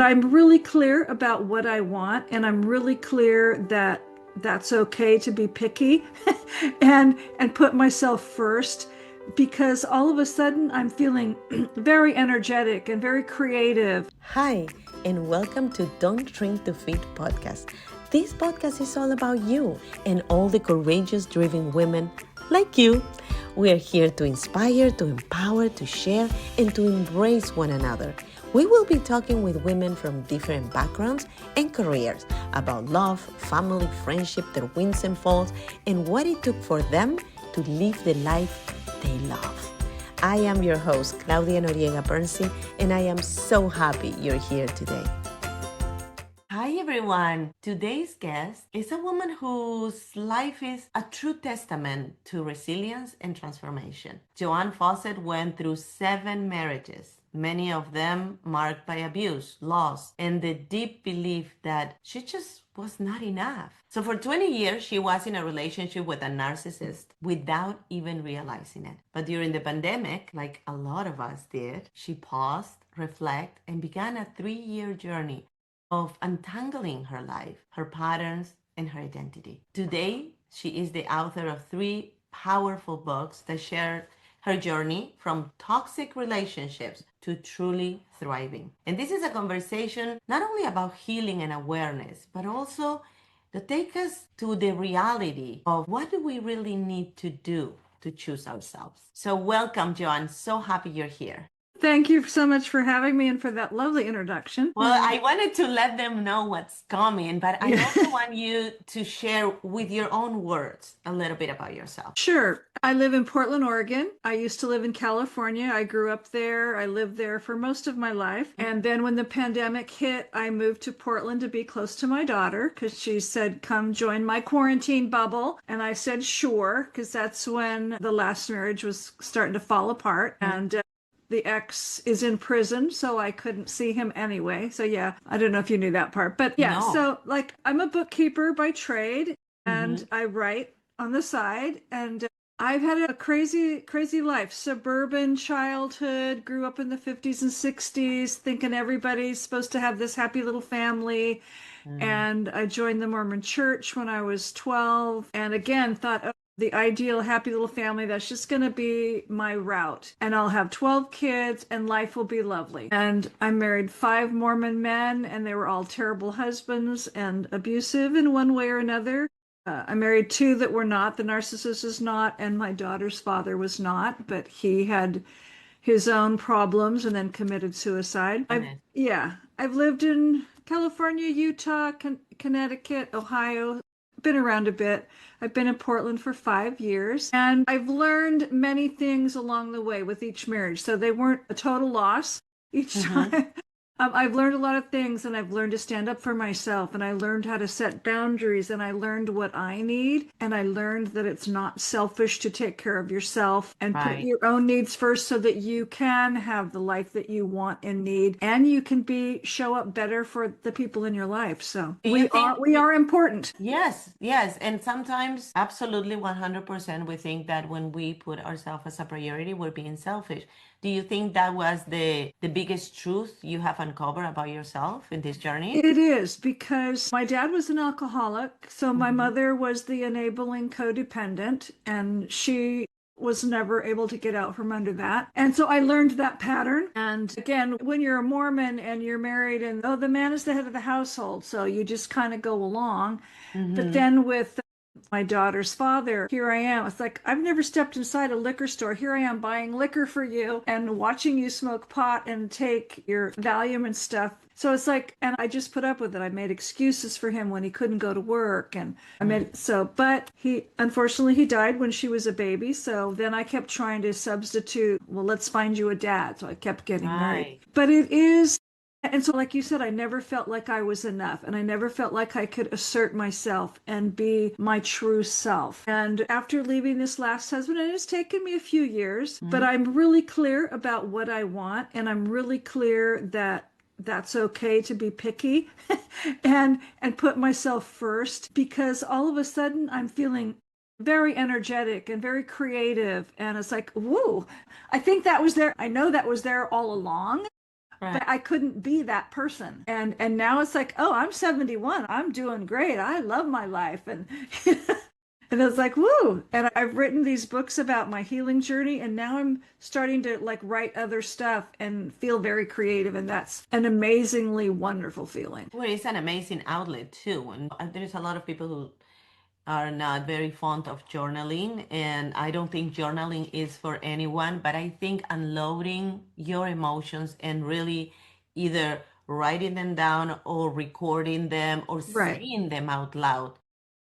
I'm really clear about what I want, and I'm really clear that that's okay to be picky and put myself first because all of a sudden I'm feeling very energetic and very creative. Hi, and welcome to Don't Drink to Feed podcast. This podcast is all about you and all the courageous, driven women like you. We are here to inspire, to empower, to share, and to embrace one another. We will be talking with women from different backgrounds and careers about love, family, friendship, their wins and falls, and what it took for them to live the life they love. I am your host, Claudia Noriega-Bernstein, and I am so happy you're here today. Hi everyone. Today's guest is a woman whose life is a true testament to resilience and transformation. Jo Ann Fawcett went through 7 marriages, many of them marked by abuse, loss, and the deep belief that she just was not enough. So for 20 years, she was in a relationship with a narcissist without even realizing it. But during the pandemic, like a lot of us did, she paused, reflected, and began a 3-year journey of untangling her life, her patterns, and her identity. Today, she is the author of 3 powerful books that share her journey from toxic relationships to truly thriving. And this is a conversation not only about healing and awareness, but also to take us to the reality of what do we really need to do to choose ourselves. So welcome, Jo Ann. So happy you're here. Thank you so much for having me and for that lovely introduction. Well, I wanted to let them know what's coming, but I also want you to share with your own words a little bit about yourself. Sure. I live in Portland, Oregon. I used to live in California. I grew up there. I lived there for most of my life. And then when the pandemic hit, I moved to Portland to be close to my daughter because she said, come join my quarantine bubble. And I said, sure, because that's when the last marriage was starting to fall apart. And the ex is in prison, so I couldn't see him anyway. So yeah, I don't know if you knew that part, but yeah, No. so like I'm a bookkeeper by trade and I write on the side and I've had a crazy, crazy life. Suburban childhood, grew up in the 50s and 60s, thinking everybody's supposed to have this happy little family. And I joined the Mormon Church when I was 12 and again thought, oh, the ideal happy little family, that's just going to be my route. And I'll have 12 kids and life will be lovely. And I married 5 Mormon men and they were all terrible husbands and abusive in one way or another. I married 2 that were not. The narcissist is not, and my daughter's father was not, but he had his own problems and then committed suicide. I've lived in California, Utah, Connecticut, Ohio, been around a bit. I've been in Portland for 5 years and I've learned many things along the way with each marriage. So they weren't a total loss each time. I've learned a lot of things and I've learned to stand up for myself and I learned how to set boundaries and I learned what I need and I learned that it's not selfish to take care of yourself and put your own needs first so that you can have the life that you want and need and you can show up better for the people in your life. So we are important. Yes. And sometimes absolutely 100% we think that when we put ourselves as a priority, we're being selfish. Do you think that was the biggest truth you have uncovered about yourself in this journey? It is because my dad was an alcoholic. So my mother was the enabling codependent and she was never able to get out from under that. And so I learned that pattern. And again, when you're a Mormon and you're married and the man is the head of the household, so you just kind of go along. But then with my daughter's father, here I am. It's like, I've never stepped inside a liquor store. Here I am buying liquor for you and watching you smoke pot and take your Valium and stuff. So it's like, and I just put up with it. I made excuses for him when he couldn't go to work. And but unfortunately, he died when she was a baby. So then I kept trying to substitute, well, let's find you a dad. So I kept getting married. But it is. And so, like you said, I never felt like I was enough and I never felt like I could assert myself and be my true self. And after leaving this last husband, and it's taken me a few years, but I'm really clear about what I want. And I'm really clear that that's okay to be picky and put myself first because all of a sudden I'm feeling very energetic and very creative. And it's like, whoa, I think that was there. I know that was there all along. but I couldn't be that person. And now it's like, oh, I'm 71. I'm doing great. I love my life. And and it's like, woo. And I've written these books about my healing journey, and now I'm starting to like write other stuff and feel very creative. And that's an amazingly wonderful feeling. Well, it's an amazing outlet too. And there's a lot of people who are not very fond of journaling, and I don't think journaling is for anyone, but I think unloading your emotions and really either writing them down or recording them or saying them out loud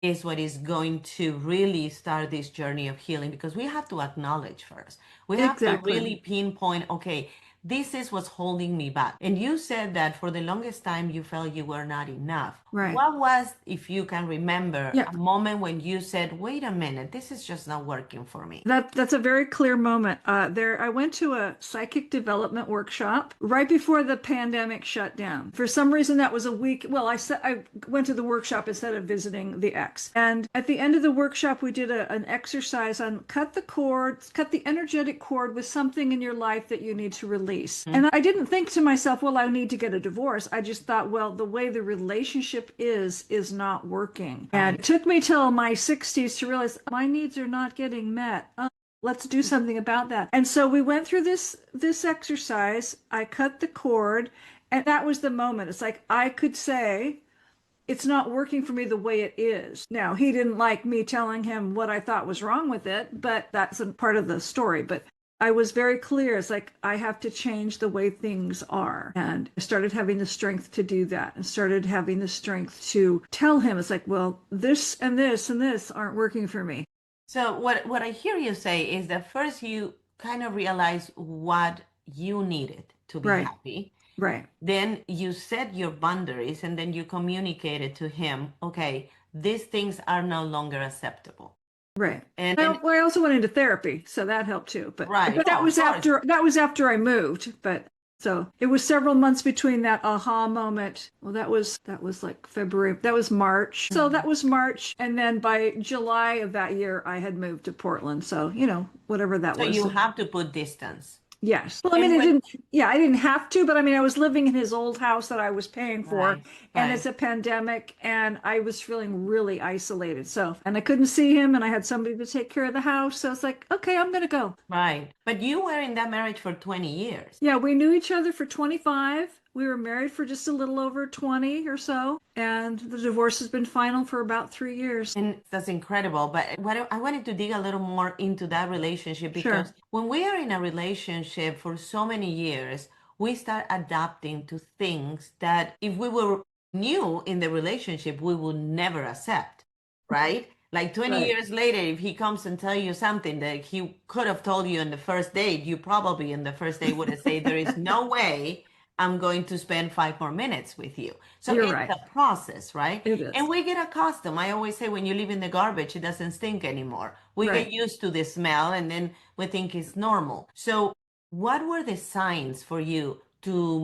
is what is going to really start this journey of healing, because we have to acknowledge first. We have to really pinpoint, okay, this is what's holding me back. And you said that for the longest time you felt you were not enough. What was, if you can remember, a moment when you said, wait a minute, this is just not working for me? That's a very clear moment. I went to a psychic development workshop right before the pandemic shut down. For some reason, that was a week. Well, I went to the workshop instead of visiting the ex. And at the end of the workshop, we did an exercise on cut the energetic cord with something in your life that you need to release. And I didn't think to myself, well, I need to get a divorce. I just thought, well, the way the relationship is not working. And it took me till my 60s to realize my needs are not getting met. Let's do something about that. And so we went through this exercise. I cut the cord, and that was the moment. It's like I could say, it's not working for me the way it is. Now, he didn't like me telling him what I thought was wrong with it, but that's a part of the story. But I was very clear. It's like, I have to change the way things are. And I started having the strength to do that, and started having the strength to tell him, it's like, well, this and this and this aren't working for me. So what I hear you say is that first you kind of realize what you needed to be happy. Right. Then you set your boundaries, and then you communicated to him, okay, these things are no longer acceptable. Right. And I also went into therapy, so that helped too. But that was after I moved. But so it was several months between that aha moment. Well, that was like February. That was March. So that was March, and then by July of that year, I had moved to Portland. So whatever that was. So you have to put distance. Yes. Well, I mean, I didn't have to, but I mean, I was living in his old house that I was paying for, and it's a pandemic, and I was feeling really isolated. So, and I couldn't see him, and I had somebody to take care of the house. So it's like, okay, I'm going to go. Right. But you were in that marriage for 20 years. Yeah, we knew each other for 25. We were married for just a little over 20 or so, and the divorce has been final for about 3 years. And that's incredible. But I wanted to dig a little more into that relationship, because when we are in a relationship for so many years, we start adapting to things that if we were new in the relationship, we would never accept, right? Like 20 years later, if he comes and tell you something that he could have told you in the first date, you probably in the first date would have said, there is no way I'm going to spend 5 more minutes with you. So it's a process, right? It is. And we get accustomed. I always say, when you leave in the garbage, it doesn't stink anymore. We get used to the smell, and then we think it's normal. So what were the signs for you to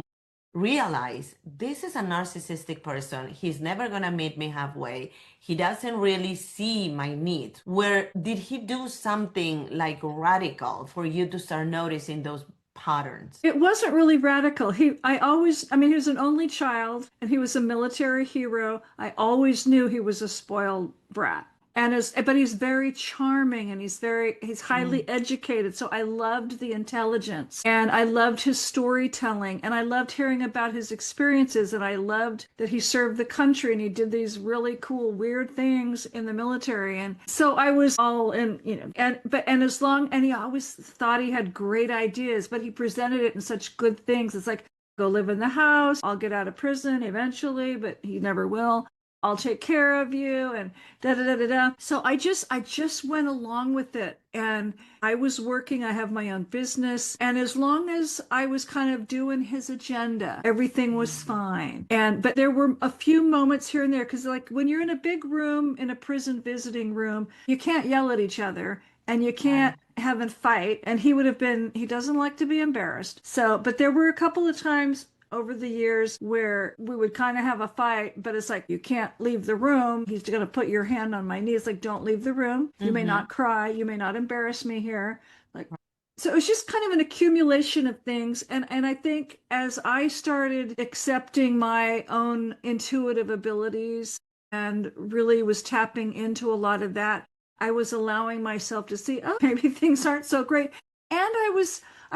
realize this is a narcissistic person? He's never going to meet me halfway. He doesn't really see my needs. Where did he do something like radical for you to start noticing those patterns? It wasn't really radical. He was an only child, and he was a military hero. I always knew he was a spoiled brat. But he's very charming, and he's highly educated. So I loved the intelligence, and I loved his storytelling, and I loved hearing about his experiences, and I loved that he served the country, and he did these really cool, weird things in the military. And so I was all in, and he always thought he had great ideas, but he presented it in such good things. It's like, go live in the house. I'll get out of prison eventually, but he never will. I'll take care of you, and da da da da da. So I just went along with it, and I was working. I have my own business, and as long as I was kind of doing his agenda, everything was fine. But there were a few moments here and there, because like when you're in a big room, in a prison visiting room, you can't yell at each other, and you can't have a fight. And he doesn't like to be embarrassed. So, but there were a couple of times over the years where we would kind of have a fight, but it's like, you can't leave the room. He's going to put your hand on my knee. It's like, don't leave the room. You may not cry. You may not embarrass me here. Like, So it was just kind of an accumulation of things. And I think as I started accepting my own intuitive abilities and really was tapping into a lot of that, I was allowing myself to see, oh, maybe things aren't so great. And I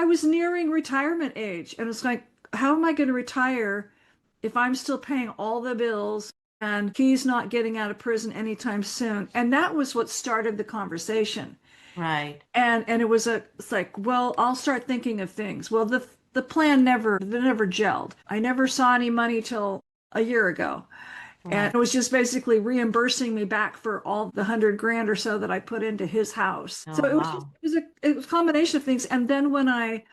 was nearing retirement age. And it's like, how am I going to retire if I'm still paying all the bills and he's not getting out of prison anytime soon? And that was what started the conversation. Right. And it's like, well, I'll start thinking of things. Well, the plan never gelled. I never saw any money till a year ago. And Right. it was just basically reimbursing me back for all the 100 grand or so that I put into his house. So Oh, wow. it was a combination of things. And then when I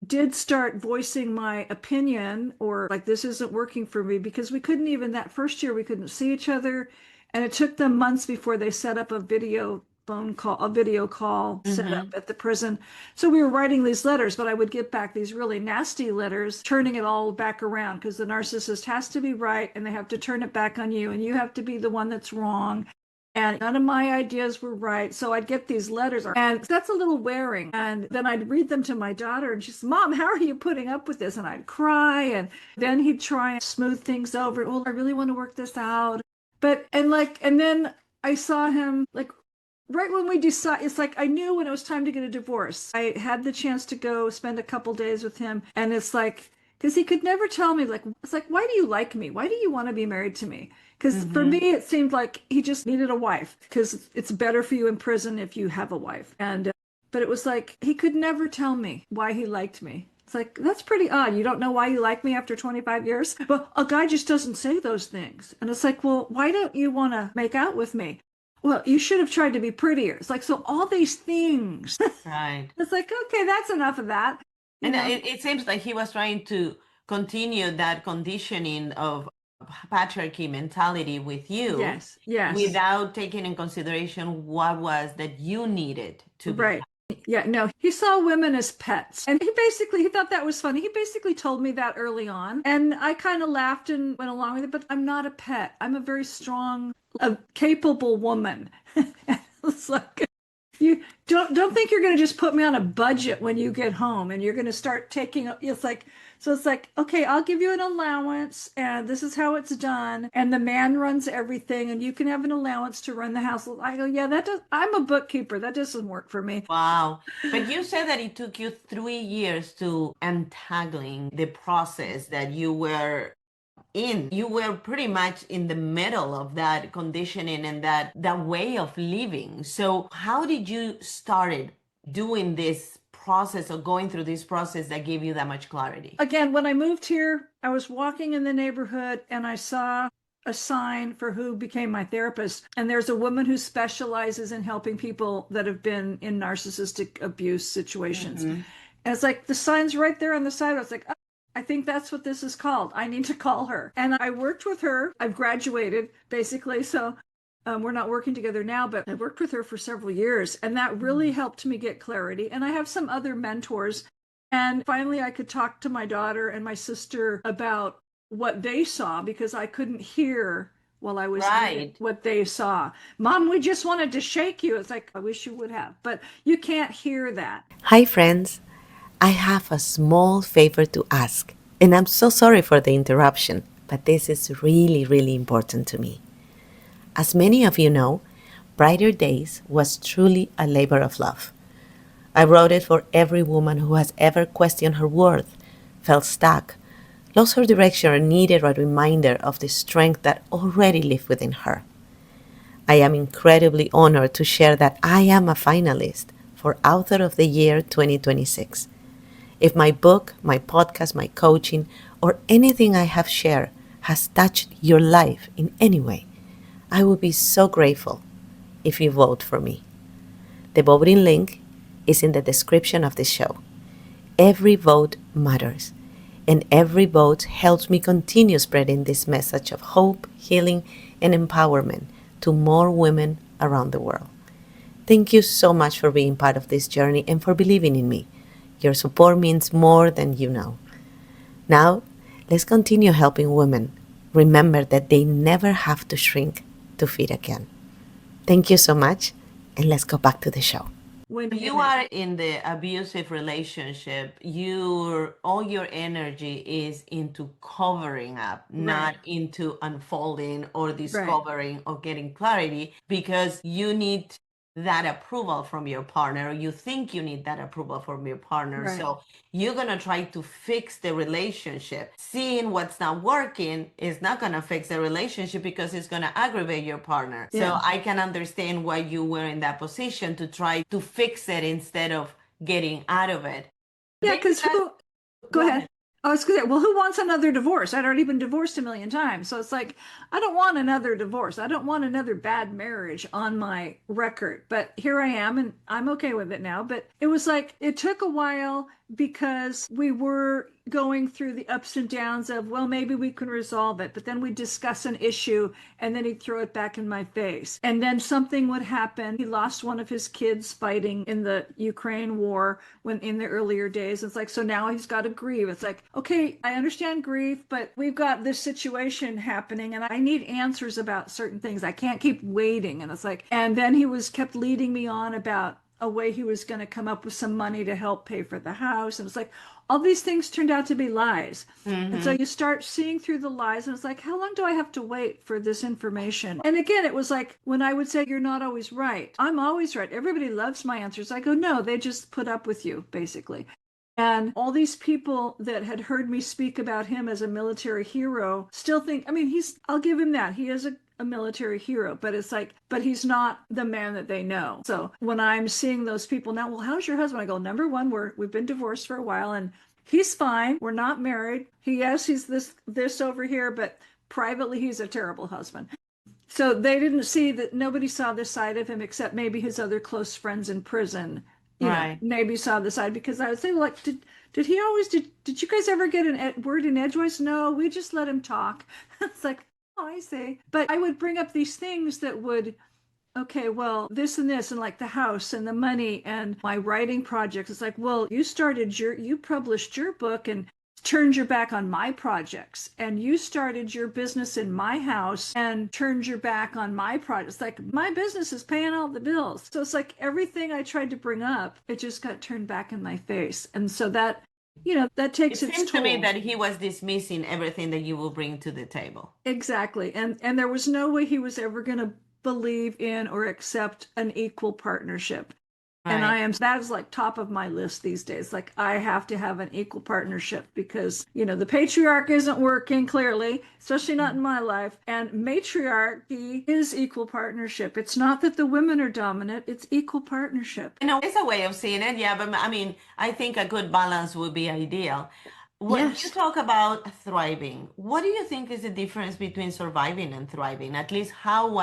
did start voicing my opinion, or like, this isn't working for me, because we couldn't even, that first year we couldn't see each other, and it took them months before they set up a video call set up Mm-hmm. at the prison. So we were writing these letters, but I would get back these really nasty letters, turning it all back around, because the narcissist has to be right and they have to turn it back on you, and you have to be the one that's wrong, and none of my ideas were right. So I'd get these letters, and that's a little wearing. And then I'd read them to my daughter, and she's, Mom, how are you putting up with this? And I'd cry. And then he'd try and smooth things over. Well, I really want to work this out. And then I saw him, like, right when we decide, it's like I knew when it was time to get a divorce. I had the chance to go spend a couple days with him, and it's like, because he could never tell me, like, it's like, why do you like me? Why do you want to be married to me? Because for Mm-hmm. me, it seemed like he just needed a wife, because it's better for you in prison if you have a wife. And but it was like he could never tell me why he liked me. It's like, that's pretty odd. You don't know why you like me after 25 years? Well, a guy just doesn't say those things. And it's like, well, why don't you want to make out with me? Well, you should have tried to be prettier. It's like, so all these things. Right. It's like, okay, that's enough of that. You And know, it seems like he was trying to continue that conditioning of patriarchy mentality with you yes, yes, without taking in consideration what was that you needed to be. right. Yeah, no, he saw women as pets. And he thought that was funny. He basically told me that early on. And I kind of laughed and went along with it, but I'm not a pet. I'm a very strong, a capable woman. It's like, you don't think you're going to just put me on a budget when you get home and you're going to start taking, it's like, okay, I'll give you an allowance and this is how it's done, and the man runs everything and you can have an allowance to run the house. I go, yeah, I'm a bookkeeper, that doesn't work for me. Wow. But you said that it took you 3 years to untangling the process that you were in. You were pretty much in the middle of that conditioning and that way of living. So how did you started doing this process or going through this process that gave you that much clarity? Again, when I moved here, I was walking in the neighborhood and I saw a sign for who became my therapist. And there's a woman who specializes in helping people that have been in narcissistic abuse situations. Mm-hmm. And it's like, the sign's right there on the side. I was like, oh, I think that's what this is called. I need to call her. And I worked with her. I've graduated, basically. So we're not working together now, but I worked with her for several years. And that really helped me get clarity. And I have some other mentors. And finally, I could talk to my daughter and my sister about what they saw, because I couldn't hear while I was Right. what they saw. Mom, we just wanted to shake you. It's like, I wish you would have, but you can't hear that. Hi, friends. I have a small favor to ask, and I'm so sorry for the interruption, but this is really, really important to me. As many of you know, Brighter Days was truly a labor of love. I wrote it for every woman who has ever questioned her worth, felt stuck, lost her direction, or needed a reminder of the strength that already lived within her. I am incredibly honored to share that I am a finalist for Author of the Year 2026. If my book, my podcast, my coaching, or anything I have shared has touched your life in any way, I would be so grateful if you vote for me. The voting link is in the description of this show. Every vote matters, and every vote helps me continue spreading this message of hope, healing, and empowerment to more women around the world. Thank you so much for being part of this journey and for believing in me. Your support means more than you know. Now, let's continue helping women remember that they never have to shrink to fit again. Thank you so much, and let's go back to the show. when You are in the abusive relationship, all your energy is into covering up, not into unfolding or discovering or getting clarity, because you need that approval from your partner, or you think you need that approval from your partner. So you're going to try to fix the relationship. Seeing what's not working is not going to fix the relationship because it's going to aggravate your partner. So I can understand why you were in that position to try to fix it instead of getting out of it. Yeah, because go ahead. I was going to say, well, who wants another divorce? I'd already been divorced a million times. So it's like, I don't want another divorce. I don't want another bad marriage on my record. But here I am, and I'm okay with it now. But it was like, it took a while because we were going through the ups and downs of, well, maybe we can resolve it. But then we'd discuss an issue and then he'd throw it back in my face. And then something would happen. He lost one of his kids fighting in the Ukraine war when in the earlier days. It's like, so now he's got to grieve. It's like, okay, I understand grief, but we've got this situation happening and I need answers about certain things. I can't keep waiting. And it's like, and then he kept leading me on about a way he was going to come up with some money to help pay for the house. And it's like, all these things turned out to be lies. And so you start seeing through the lies and it's like, how long do I have to wait for this information? And again, it was like when I would say, you're not always right. I'm always right. Everybody loves my answers. I go, no, they just put up with you, basically. And all these people that had heard me speak about him as a military hero still think, I mean, I'll give him that. He is a military hero, but it's like, but he's not the man that they know. So when I'm seeing those people now, well, how's your husband? I go, number one, we've been divorced for a while and he's fine. We're not married. He's this over here, but privately he's a terrible husband. So they didn't see that. Nobody saw this side of him except maybe his other close friends in prison. You know, maybe saw the side, because I would say, like, did he always, did you guys ever get a word in edgewise? No, we just let him talk. It's like, oh, I see. But I would bring up these things that would, okay, well, this and this, and like the house and the money and my writing projects. It's like, well, you published your book and turned your back on my projects, and you started your business in my house and turned your back on my projects. Like, my business is paying all the bills. So it's like everything I tried to bring up, it just got turned back in my face. And so that, that takes its toll. It seems to me that he was dismissing everything that you will bring to the table. Exactly. And there was no way he was ever going to believe in or accept an equal partnership. And that is like top of my list these days. Like, I have to have an equal partnership because, the patriarch isn't working clearly, especially not in my life. And matriarchy is equal partnership. It's not that the women are dominant, it's equal partnership. It's a way of seeing it. Yeah. But I mean, I think a good balance would be ideal. When you talk about thriving, what do you think is the difference between surviving and thriving? At least how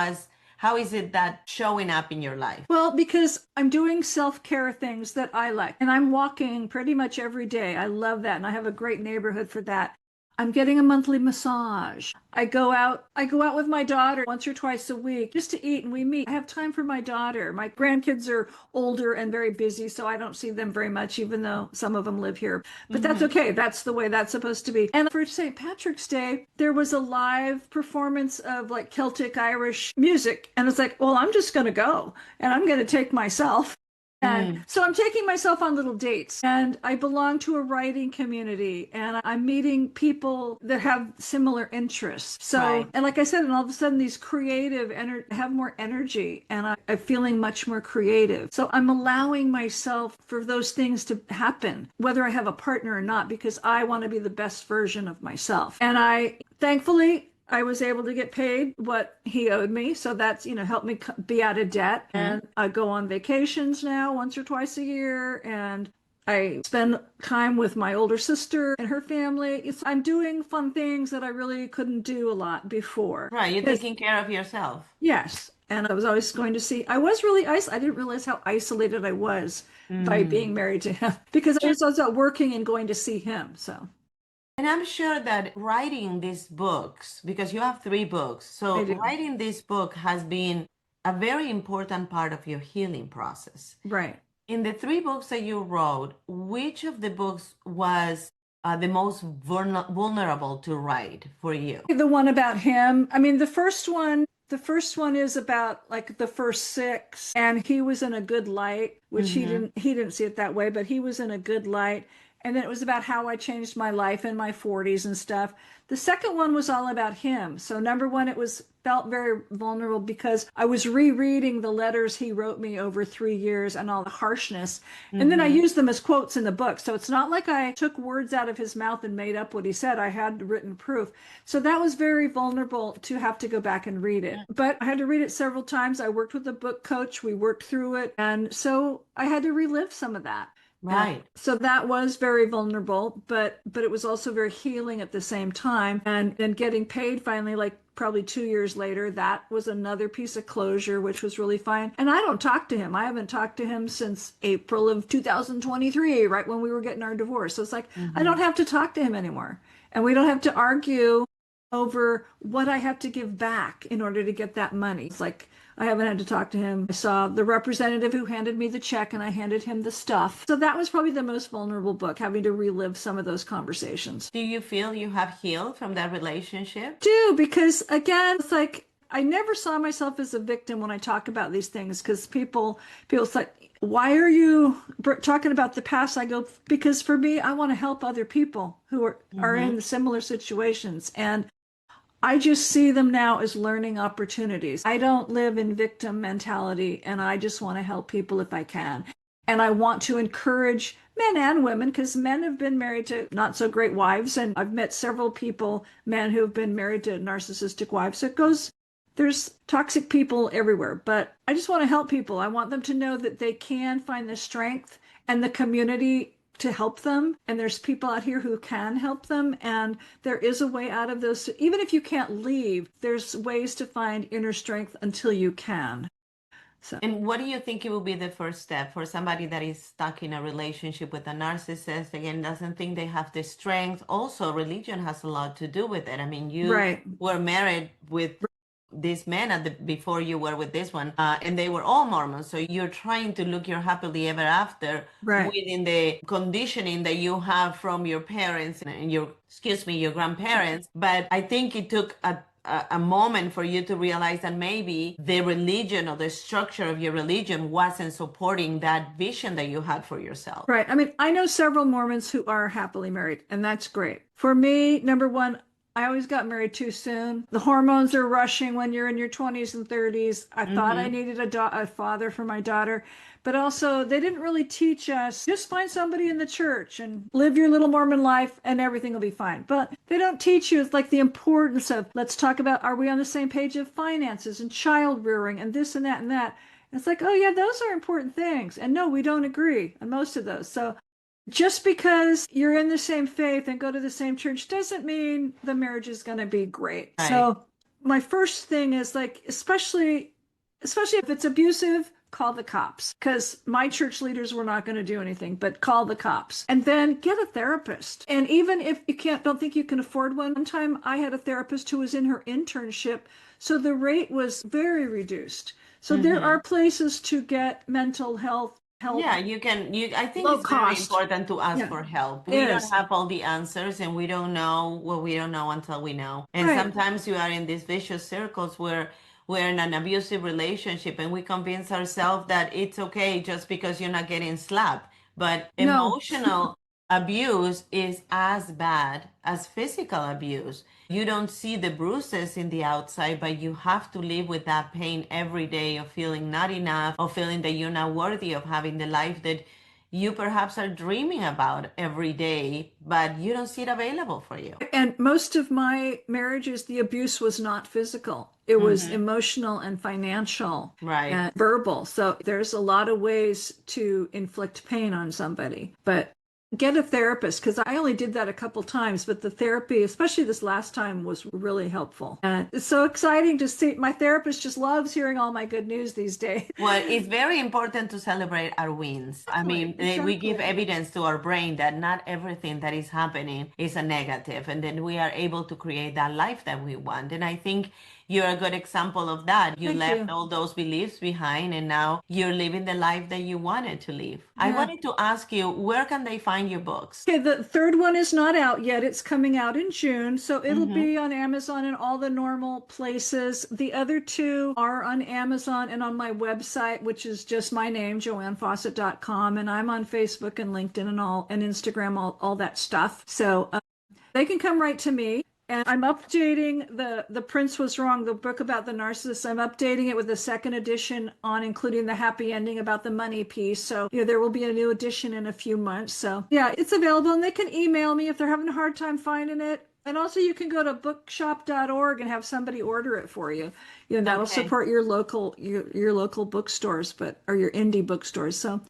is it that showing up in your life? Well, because I'm doing self-care things that I like, and I'm walking pretty much every day. I love that. And I have a great neighborhood for that. I'm getting a monthly massage. I go out with my daughter once or twice a week just to eat, and we meet. I have time for my daughter. My grandkids are older and very busy, so I don't see them very much, even though some of them live here. But that's okay. That's the way that's supposed to be. And for St. Patrick's Day, there was a live performance of like Celtic Irish music. And it's like, well, I'm just going to go, and I'm going to take myself. And so I'm taking myself on little dates, and I belong to a writing community, and I'm meeting people that have similar interests. So, and like I said, and all of a sudden these creative have more energy, and I'm feeling much more creative. So I'm allowing myself for those things to happen, whether I have a partner or not, because I want to be the best version of myself. And thankfully, I was able to get paid what he owed me. So that's, helped me be out of debt. And I go on vacations now once or twice a year. And I spend time with my older sister and her family. I'm doing fun things that I really couldn't do a lot before. Right. You're taking care of yourself. Yes. And I was always going to see, I was really I didn't realize how isolated I was by being married to him, because I was also working and going to see him. So. And I'm sure that writing these books, because you have 3 books, so writing this book has been a very important part of your healing process. Right. In the 3 books that you wrote, which of the books was the most vulnerable to write for you? The one about him. I mean, the first one The first one is about like the first 6, and he was in a good light, which he didn't see it that way, but he was in a good light. And then it was about how I changed my life in my 40s and stuff. The second one was all about him. So number one, it was felt very vulnerable because I was rereading the letters he wrote me over 3 years and all the harshness. And then I used them as quotes in the book. So it's not like I took words out of his mouth and made up what he said. I had written proof. So that was very vulnerable to have to go back and read it. But I had to read it several times. I worked with a book coach. We worked through it. And so I had to relive some of that. Right. So that was very vulnerable, but it was also very healing at the same time. And then getting paid finally, like probably 2 years later, that was another piece of closure, which was really fine. And I don't talk to him. I haven't talked to him since April of 2023, right when we were getting our divorce. So it's like, I don't have to talk to him anymore. And we don't have to argue over what I have to give back in order to get that money. It's like, I haven't had to talk to him. I saw the representative who handed me the check and I handed him the stuff. So that was probably the most vulnerable book, having to relive some of those conversations. Do you feel you have healed from that relationship? Do, because again, it's like, I never saw myself as a victim when I talk about these things, because people it's like, why are you talking about the past? I go, because for me, I want to help other people who are in similar situations. And I just see them now as learning opportunities. I don't live in victim mentality, and I just want to help people if I can. And I want to encourage men and women, because men have been married to not so great wives. And I've met several people, men who have been married to narcissistic wives. So it goes, there's toxic people everywhere, but I just want to help people. I want them to know that they can find the strength and the community to help them. And there's people out here who can help them. And there is a way out of those. Even if you can't leave, there's ways to find inner strength until you can. So. And what do you think it will be the first step for somebody that is stuck in a relationship with a narcissist, again, doesn't think they have the strength? Also, religion has a lot to do with it. I mean, you were married with this man before you were with this one, and they were all Mormons. So you're trying to look your happily ever after within the conditioning that you have from your parents and your grandparents. But I think it took a moment for you to realize that maybe the religion or the structure of your religion wasn't supporting that vision that you had for yourself. Right. I mean, I know several Mormons who are happily married, and that's great. For me, number one, I always got married too soon. The hormones are rushing when you're in your 20s and 30s. I thought I needed a father for my daughter, but also they didn't really teach us, just find somebody in the church and live your little Mormon life and everything will be fine. But they don't teach you, it's like the importance of, let's talk about, are we on the same page of finances and child rearing and this and that and that. It's like, oh yeah, those are important things. And no, we don't agree on most of those. So just because you're in the same faith and go to the same church doesn't mean the marriage is going to be great. Right. So my first thing is like, especially if it's abusive, call the cops, because my church leaders were not going to do anything, but call the cops. And then get a therapist. And even if you don't think you can afford one time I had a therapist who was in her internship, so the rate was very reduced. So there are places to get mental health help. Yeah, you can. I think it's very important to ask for help. We don't have all the answers, and we don't know what we don't know until we know. And sometimes you are in these vicious circles where we're in an abusive relationship, and we convince ourselves that it's okay just because you're not getting slapped. But emotional abuse is as bad as physical abuse. You don't see the bruises in the outside, but you have to live with that pain every day of feeling not enough, of feeling that you're not worthy of having the life that you perhaps are dreaming about every day, but you don't see it available for you. And most of my marriages, the abuse was not physical. It was emotional and financial and verbal. So there's a lot of ways to inflict pain on somebody. But get a therapist, because I only did that a couple times, but the therapy, especially this last time, was really helpful. And it's so exciting to see. My therapist just loves hearing all my good news these days. Well, it's very important to celebrate our wins. I mean, we give evidence to our brain that not everything that is happening is a negative, and then we are able to create that life that we want. And I think you're a good example of that. You left all those beliefs behind, and now you're living the life that you wanted to live. I wanted to ask you, where can they find find your books? Okay, the third one is not out yet. It's coming out in June, so it'll be on Amazon and all the normal places. The other two are on Amazon and on my website, which is just my name, joannfawcett.com, and I'm on Facebook and LinkedIn and Instagram, all that stuff. So they can come right to me. And I'm updating the Prince Was Wrong, the book about the narcissist. I'm updating it with a second edition on including the happy ending about the money piece. So, there will be a new edition in a few months. So, yeah, it's available, and they can email me if they're having a hard time finding it. And also you can go to bookshop.org and have somebody order it for you. That'll support your local bookstores, or your indie bookstores. So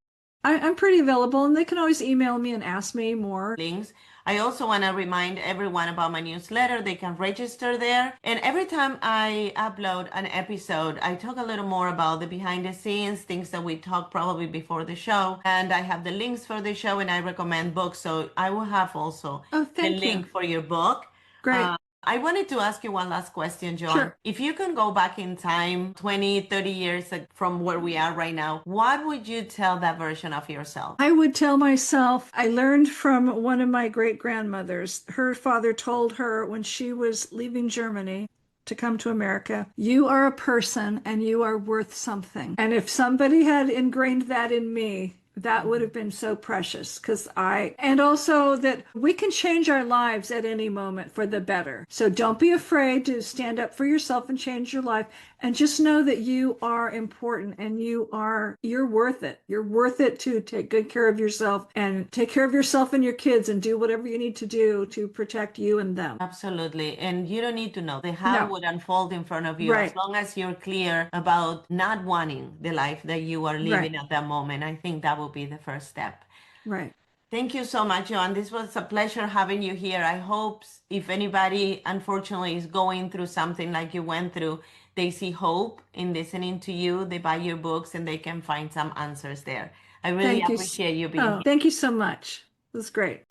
I'm pretty available, and they can always email me and ask me more. Links. I also want to remind everyone about my newsletter. They can register there. And every time I upload an episode, I talk a little more about the behind the scenes, things that we talked probably before the show. And I have the links for the show, and I recommend books. So I will have also the link for your book. Great. I wanted to ask you one last question, Jo Ann. Sure. If you can go back in time 20, 30 years from where we are right now, what would you tell that version of yourself? I would tell myself, I learned from one of my great grandmothers. Her father told her when she was leaving Germany to come to America, you are a person and you are worth something. And if somebody had ingrained that in me, that would have been so precious, and also that we can change our lives at any moment for the better. So don't be afraid to stand up for yourself and change your life, and just know that you are important and you're worth it. You're worth it to take good care of yourself and take care of yourself and your kids and do whatever you need to do to protect you and them. Absolutely. And you don't need to know. The how would unfold in front of you as long as you're clear about not wanting the life that you are living at that moment. I think that will be the first step. Right. Thank you so much, Jo Ann. This was a pleasure having you here. I hope if anybody, unfortunately, is going through something like you went through, they see hope in listening to you. They buy your books and they can find some answers there. I really appreciate you being here. Thank you so much. It was great.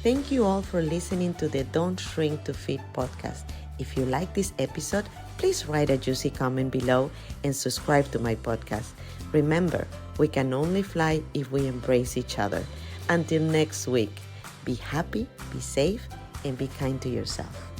Thank you all for listening to the Don't Shrink to Fit podcast. If you like this episode, please write a juicy comment below and subscribe to my podcast. Remember, we can only fly if we embrace each other. Until next week, be happy, be safe, and be kind to yourself.